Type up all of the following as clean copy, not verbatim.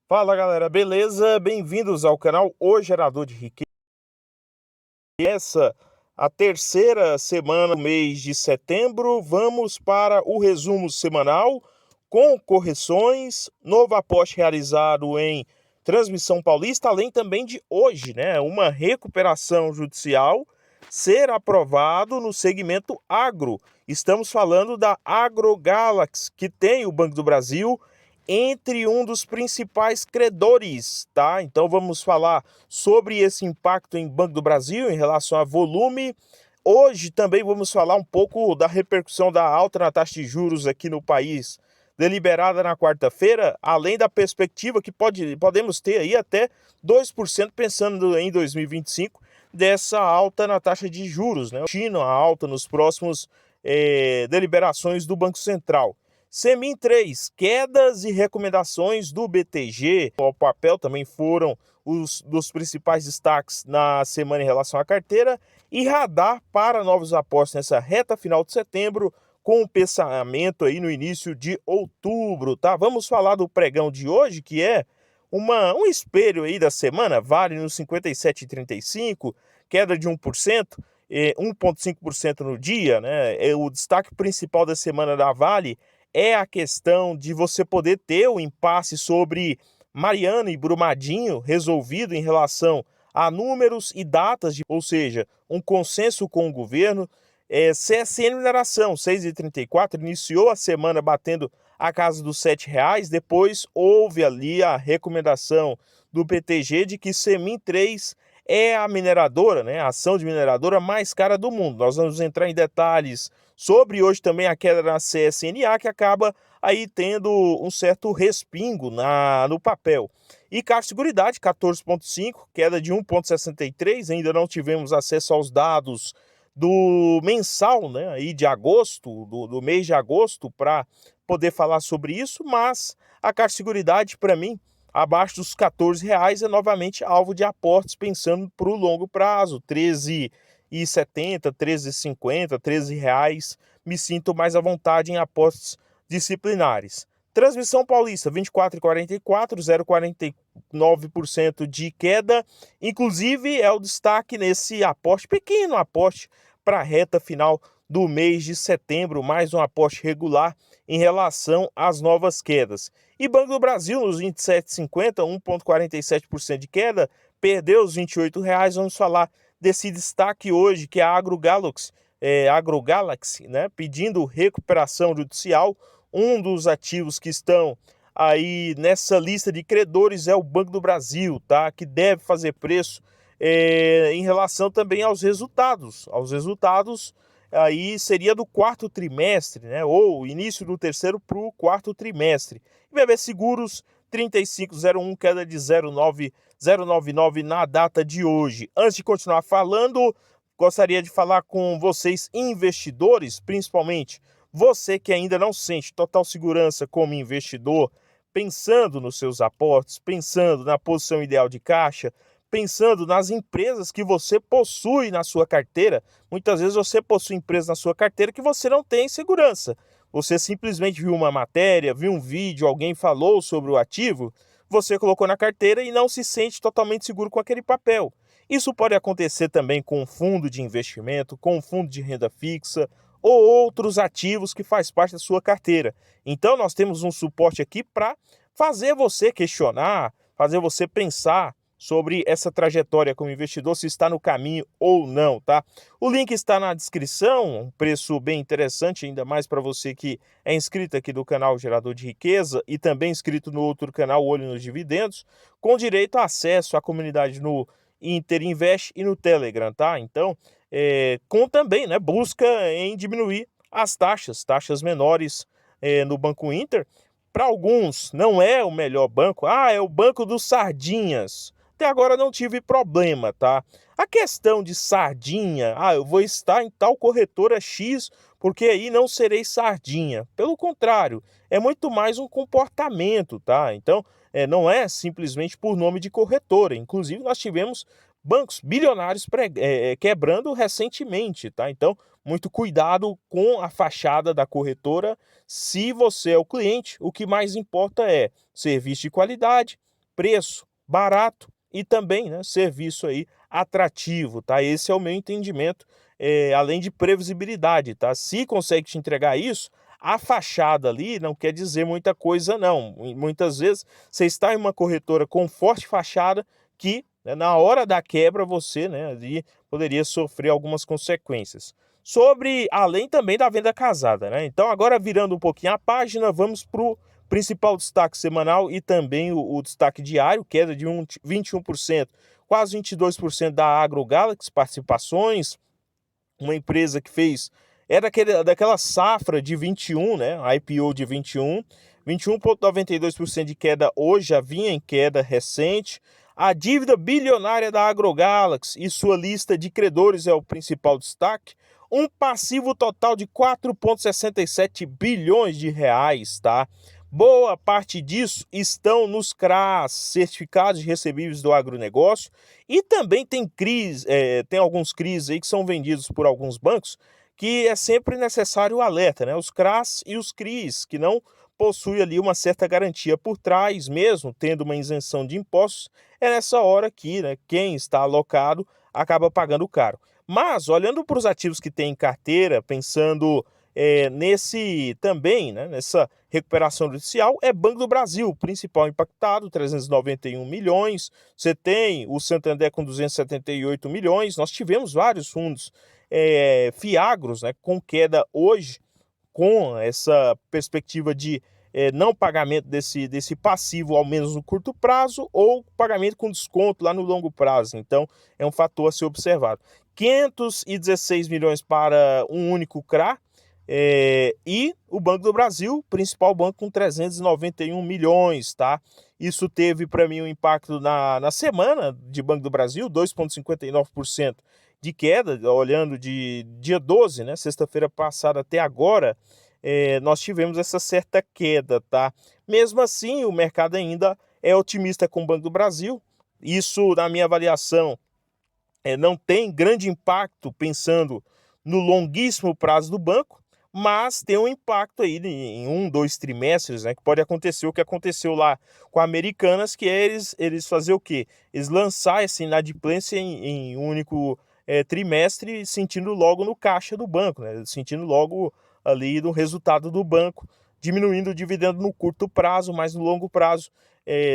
Fala galera, beleza? Bem-vindos ao canal O Gerador de Riqueza. Essa a terceira semana do mês de setembro. Vamos para o resumo semanal com correções, novo aporte realizado em Transmissão Paulista, além também de hoje, né? Uma recuperação judicial ser aprovado no segmento agro. Estamos falando da AgroGalaxy, que tem o Banco do Brasil entre um dos principais credores, tá? Então vamos falar sobre esse impacto em Banco do Brasil em relação a volume. Hoje também vamos falar um pouco da repercussão da alta na taxa de juros aqui no país, deliberada na quarta-feira, além da perspectiva que podemos ter aí até 2% pensando em 2025 dessa alta na taxa de juros, né? China, a alta nos próximos deliberações do Banco Central. Semin 3, quedas e recomendações do BTG. O papel também foram os dos principais destaques na semana em relação à carteira. E radar para novos aportes nessa reta final de setembro, com o pensamento aí no início de outubro, tá? Vamos falar do pregão de hoje, que é um espelho aí da semana, Vale no 57,35, queda de 1%, 1,5% no dia, né? O destaque principal da semana da Vale é a questão de você poder ter o impasse sobre Mariana e Brumadinho resolvido em relação a números e datas, ou seja, um consenso com o governo. CSN Mineração, 6,34, iniciou a semana batendo a casa dos R$ 7, depois houve ali a recomendação do PTG de que Semin 3 é a mineradora, né, a ação de mineradora mais cara do mundo. Nós vamos entrar em detalhes sobre hoje também a queda na CSNA, que acaba aí tendo um certo respingo no papel. E Caixa Seguridade, 14,5, queda de 1,63, ainda não tivemos acesso aos dados do mensal, né, aí de agosto, do mês de agosto, para poder falar sobre isso, mas a Caixa Seguridade, para mim, abaixo dos R$ 14 é novamente alvo de aportes pensando para o longo prazo, 13,70, 13,50, R$ 13, me sinto mais à vontade em apostas disciplinares. Transmissão Paulista, 24,44, 0,49% de queda, inclusive é o destaque nesse aporte, pequeno aporte para a reta final do mês de setembro, mais um aporte regular em relação às novas quedas. E Banco do Brasil, nos 27,50, 1,47% de queda, perdeu os R$ 28. Vamos falar desse destaque hoje, que é a AgroGalaxy, né, pedindo recuperação judicial. Um dos ativos que estão aí nessa lista de credores é o Banco do Brasil, tá, que deve fazer preço em relação também aos resultados. Aí seria do quarto trimestre, né, ou início do terceiro para o quarto trimestre. E BB Seguros, 35,01, queda de 0,999 na data de hoje. Antes de continuar falando, gostaria de falar com vocês, investidores, principalmente você que ainda não sente total segurança como investidor, pensando nos seus aportes, pensando na posição ideal de caixa, pensando nas empresas que você possui na sua carteira. Muitas vezes você possui empresas na sua carteira que você não tem segurança. Você simplesmente viu uma matéria, viu um vídeo, alguém falou sobre o ativo, você colocou na carteira e não se sente totalmente seguro com aquele papel. Isso pode acontecer também com um fundo de investimento, com um fundo de renda fixa ou outros ativos que faz parte da sua carteira. Então nós temos um suporte aqui para fazer você questionar, fazer você pensar sobre essa trajetória como investidor, se está no caminho ou não, tá? O link está na descrição, um preço bem interessante, ainda mais para você que é inscrito aqui do canal Gerador de Riqueza e também inscrito no outro canal Olho nos Dividendos, com direito a acesso à comunidade no Inter Invest e no Telegram, tá? Então, com também, né, busca em diminuir as taxas menores no Banco Inter. Para alguns, não é o melhor banco, é o banco dos sardinhas. Até agora não tive problema, tá? A questão de sardinha, eu vou estar em tal corretora X, porque aí não serei sardinha. Pelo contrário, é muito mais um comportamento, tá? Então, não é simplesmente por nome de corretora. Inclusive, nós tivemos bancos bilionários quebrando recentemente, tá? Então, muito cuidado com a fachada da corretora. Se você é o cliente, o que mais importa é serviço de qualidade, preço barato e também, né, serviço aí atrativo, tá? Esse é o meu entendimento, além de previsibilidade, tá? Se consegue te entregar isso, a fachada ali não quer dizer muita coisa não. Muitas vezes você está em uma corretora com forte fachada que, né, na hora da quebra você, né, ali poderia sofrer algumas consequências. Sobre além também da venda casada, né? Então agora virando um pouquinho a página, vamos para o principal destaque semanal e também o destaque diário, queda de 21%, quase 22% da AgroGalaxy Participações, uma empresa que fez, daquela safra de 21, né, IPO de 21,92% de queda hoje, já vinha em queda recente. A dívida bilionária da AgroGalaxy e sua lista de credores é o principal destaque. Um passivo total de 4,67 bilhões de reais, tá? Boa parte disso estão nos CRAs, certificados de recebíveis do agronegócio, e também tem CRIs, tem alguns CRIs aí que são vendidos por alguns bancos, que é sempre necessário o alerta, né? Os CRAs e os CRIs, que não possuem ali uma certa garantia por trás, mesmo tendo uma isenção de impostos, é nessa hora que, né, quem está alocado acaba pagando caro. Mas, olhando para os ativos que tem em carteira, pensando nesse também, né, nessa recuperação judicial, é Banco do Brasil, principal impactado, 391 milhões. Você tem o Santander com 278 milhões. Nós tivemos vários fundos Fiagros, né, com queda hoje, com essa perspectiva de não pagamento desse passivo, ao menos no curto prazo, ou pagamento com desconto lá no longo prazo. Então, é um fator a ser observado. 516 milhões para um único CRA, e o Banco do Brasil, principal banco, com 391 milhões, tá? Isso teve para mim um impacto na semana de Banco do Brasil, 2,59% de queda, olhando de dia 12, né, sexta-feira passada até agora, nós tivemos essa certa queda, tá? Mesmo assim, o mercado ainda é otimista com o Banco do Brasil. Isso, na minha avaliação, não tem grande impacto pensando no longuíssimo prazo do banco, mas tem um impacto aí em 1, 2 trimestres, né, que pode acontecer o que aconteceu lá com a Americanas, que é eles fazer o quê? Eles lançar essa inadimplência em um único trimestre, sentindo logo no caixa do banco, né, sentindo logo ali no resultado do banco, diminuindo o dividendo no curto prazo, mas no longo prazo,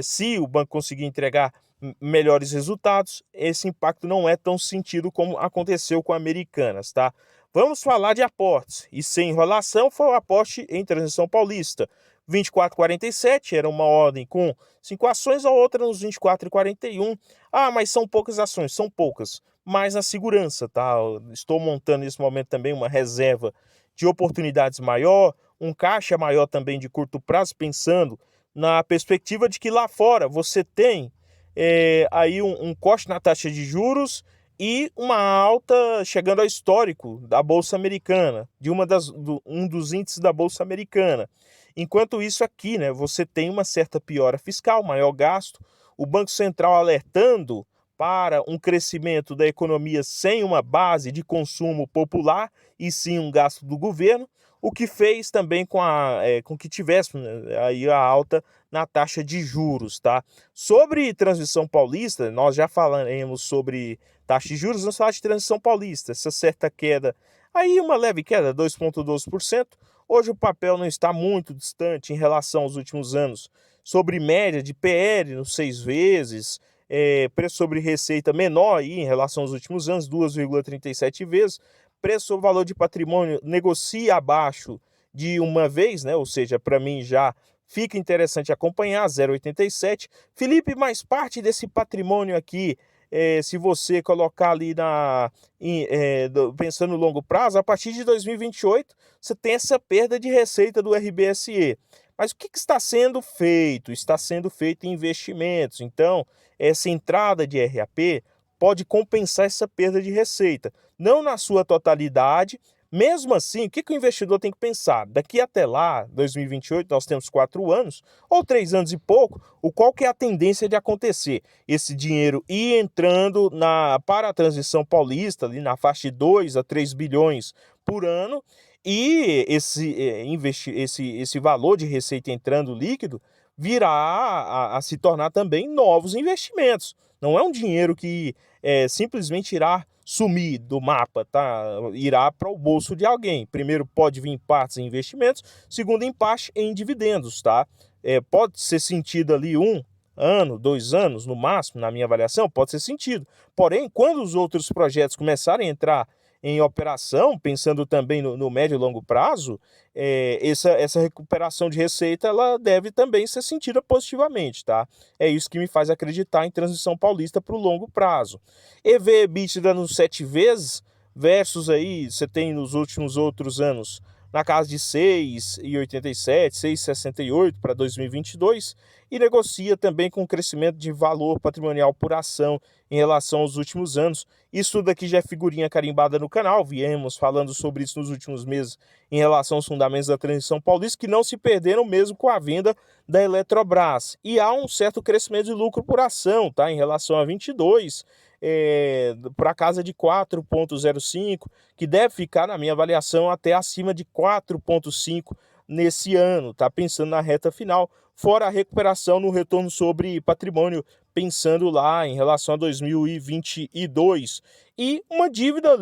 se o banco conseguir entregar melhores resultados, esse impacto não é tão sentido como aconteceu com a Americanas, tá? Vamos falar de aportes, e sem enrolação foi o aporte em Transição Paulista. 24,47 era uma ordem com 5 ações, a outra nos 24,41. Ah, mas são poucas ações, são poucas, mas na segurança, tá? Estou montando nesse momento também uma reserva de oportunidades maior, um caixa maior também de curto prazo, pensando na perspectiva de que lá fora você tem aí um corte na taxa de juros e uma alta chegando ao histórico da Bolsa Americana, de um dos índices da Bolsa Americana. Enquanto isso aqui, né, você tem uma certa piora fiscal, maior gasto, o Banco Central alertando para um crescimento da economia sem uma base de consumo popular e sim um gasto do governo, o que fez também com que tivesse, né, aí a alta na taxa de juros, tá? Sobre Transição Paulista, nós já falaremos sobre taxa de juros, vamos falar de Transição Paulista, essa certa queda, aí uma leve queda, 2,12%. Hoje o papel não está muito distante em relação aos últimos anos, sobre média de PL nos 6 vezes, preço sobre receita menor aí em relação aos últimos anos, 2,37 vezes, preço sobre valor de patrimônio negocia abaixo de uma vez, né? Ou seja, para mim já fica interessante acompanhar, 0,87. Felipe, mais parte desse patrimônio aqui, se você colocar ali pensando no longo prazo, a partir de 2028, você tem essa perda de receita do RBSE. Mas o que está sendo feito? Está sendo feito investimentos. Então, essa entrada de RAP pode compensar essa perda de receita. Não na sua totalidade. Mesmo assim, o que o investidor tem que pensar? Daqui até lá, 2028, nós temos 4 anos, ou 3 anos e pouco, qual que é a tendência de acontecer? Esse dinheiro ir entrando para a transição paulista, ali na faixa de 2 a 3 bilhões por ano, e esse valor de receita entrando líquido virá a se tornar também novos investimentos. Não é um dinheiro que simplesmente irá sumir do mapa, tá? Irá para o bolso de alguém. Primeiro, pode vir em partes em investimentos, segundo, em parte em dividendos, tá? Pode ser sentido ali 1 ano, 2 anos no máximo, na minha avaliação, pode ser sentido. Porém, quando os outros projetos começarem a entrar em operação, pensando também no médio e longo prazo, essa recuperação de receita ela deve também ser sentida positivamente, tá? É isso que me faz acreditar em Transmissão Paulista para o longo prazo. EV/EBITDA nos 7 vezes, versus aí, você tem nos últimos outros anos na casa de 6,87, 6,68 para 2022, e negocia também com crescimento de valor patrimonial por ação em relação aos últimos anos. Isso daqui já é figurinha carimbada no canal, viemos falando sobre isso nos últimos meses em relação aos fundamentos da transição paulista, que não se perderam mesmo com a venda da Eletrobras. E há um certo crescimento de lucro por ação, tá? Em relação a 22, para casa de 4,05, que deve ficar, na minha avaliação, até acima de 4,5 nesse ano, tá? Pensando na reta final, fora a recuperação no retorno sobre patrimônio, pensando lá em relação a 2022. E uma dívida,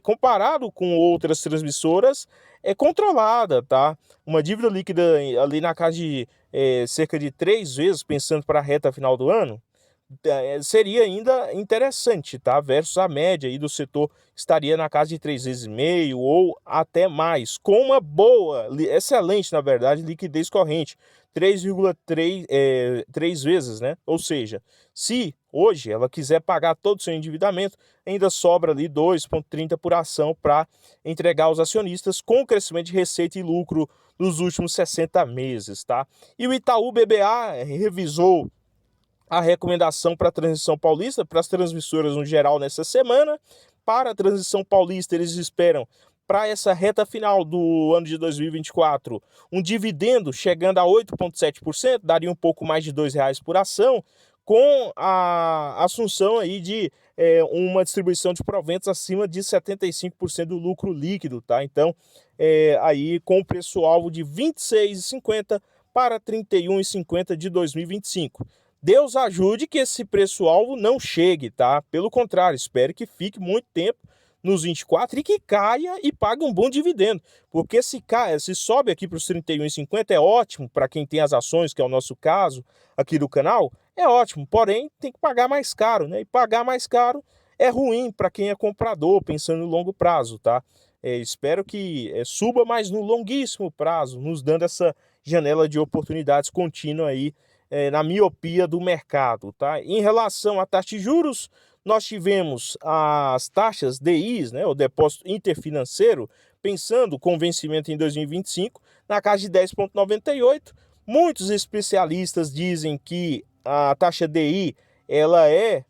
comparado com outras transmissoras, é controlada, tá? Uma dívida líquida ali na casa de cerca de 3 vezes, pensando para a reta final do ano, seria ainda interessante, tá? Versus a média aí do setor estaria na casa de 3,5 vezes ou até mais, com uma boa, excelente, na verdade, liquidez corrente, 3,3 vezes, né? Ou seja, se hoje ela quiser pagar todo o seu endividamento, ainda sobra ali 2,30 por ação para entregar aos acionistas, com o crescimento de receita e lucro nos últimos 60 meses, tá? E o Itaú BBA revisou a recomendação para a Transição Paulista, para as transmissoras no geral nessa semana. Para a Transição Paulista, eles esperam, para essa reta final do ano de 2024, um dividendo chegando a 8,7%, daria um pouco mais de R$ 2 por ação, com a assunção aí de uma distribuição de proventos acima de 75% do lucro líquido, tá? Então, aí com o preço-alvo de R$ 26,50 para R$ 31,50 de 2025. Deus ajude que esse preço-alvo não chegue, tá? Pelo contrário, espero que fique muito tempo nos 24 e que caia e pague um bom dividendo. Porque se sobe aqui para os R$ 31,50 é ótimo para quem tem as ações, que é o nosso caso aqui do canal, é ótimo. Porém, tem que pagar mais caro, né? E pagar mais caro é ruim para quem é comprador, pensando no longo prazo, tá? Espero que suba mais no longuíssimo prazo, nos dando essa janela de oportunidades contínua aí, na miopia do mercado, tá? Em relação à taxa de juros, nós tivemos as taxas DIs, né, o depósito interfinanceiro, pensando com vencimento em 2025, na casa de 10,98. Muitos especialistas dizem que a taxa DI ela é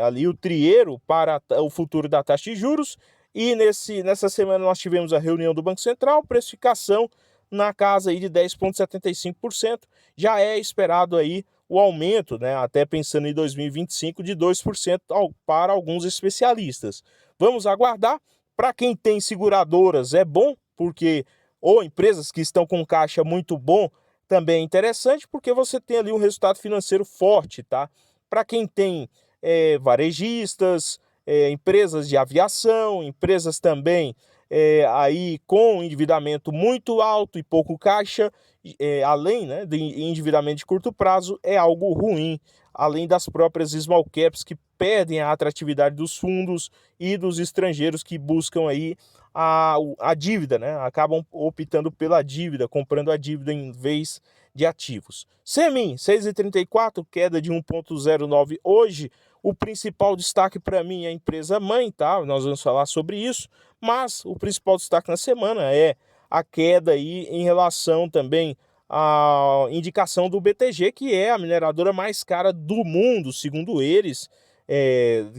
ali o trieiro para o futuro da taxa de juros, e nessa semana nós tivemos a reunião do Banco Central, precificação na casa aí de 10,75%, já é esperado aí o aumento, né, até pensando em 2025, de 2% para alguns especialistas. Vamos aguardar. Para quem tem seguradoras é bom, porque ou empresas que estão com caixa muito bom, também é interessante, porque você tem ali um resultado financeiro forte, tá? Para quem tem varejistas, empresas de aviação, empresas também aí com endividamento muito alto e pouco caixa, além, né, de endividamento de curto prazo, é algo ruim, além das próprias small caps que perdem a atratividade dos fundos e dos estrangeiros que buscam aí a dívida, né? Acabam optando pela dívida, comprando a dívida em vez de ativos. Semin, 6,34, queda de 1,09 hoje. O principal destaque para mim é a empresa mãe, tá? Nós vamos falar sobre isso, mas o principal destaque na semana é a queda aí em relação também à indicação do BTG, que é a mineradora mais cara do mundo, segundo eles,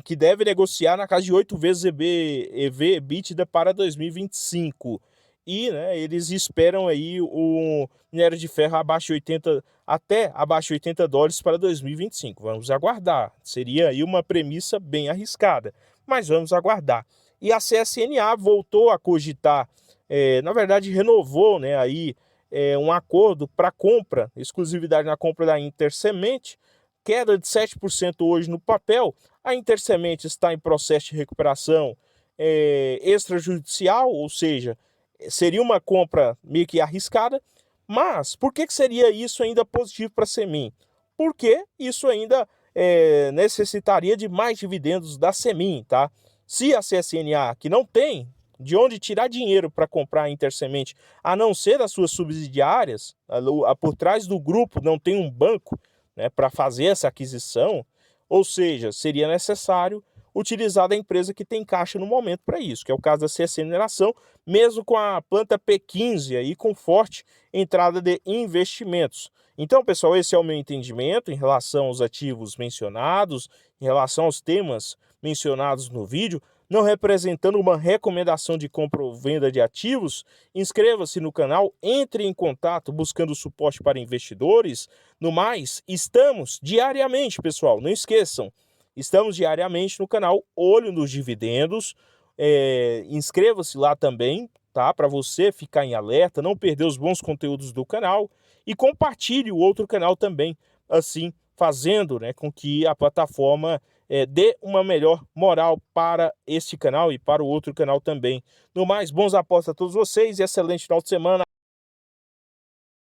que deve negociar na casa de 8 vezes EV/EBITDA para 2025. E, né, eles esperam aí o minério de ferro até abaixo de 80 dólares para 2025. Vamos aguardar. Seria aí uma premissa bem arriscada, mas vamos aguardar. E a CSNA voltou a cogitar, na verdade renovou, né, aí um acordo para compra, exclusividade na compra da Intersemente, queda de 7% hoje no papel. A Intersemente está em processo de recuperação extrajudicial, ou seja, seria uma compra meio que arriscada, mas por que seria isso ainda positivo para a Semin? Porque isso ainda necessitaria de mais dividendos da Semin, tá? Se a CSNA, que não tem de onde tirar dinheiro para comprar a Intersemente, a não ser das suas subsidiárias, por trás do grupo não tem um banco, né, para fazer essa aquisição, ou seja, seria necessário utilizar da empresa que tem caixa no momento para isso, que é o caso da CSN Mineração, mesmo com a planta P15 aí com forte entrada de investimentos. Então, pessoal, esse é o meu entendimento em relação aos ativos mencionados, em relação aos temas mencionados no vídeo, não representando uma recomendação de compra ou venda de ativos. Inscreva-se no canal, entre em contato buscando suporte para investidores. No mais, estamos diariamente, pessoal, não esqueçam, estamos diariamente no canal Olho nos Dividendos. Inscreva-se lá também, tá? Para você ficar em alerta, não perder os bons conteúdos do canal, e compartilhe o outro canal também, assim fazendo, né, com que a plataforma dê uma melhor moral para este canal e para o outro canal também. No mais, bons apostas a todos vocês e excelente final de semana.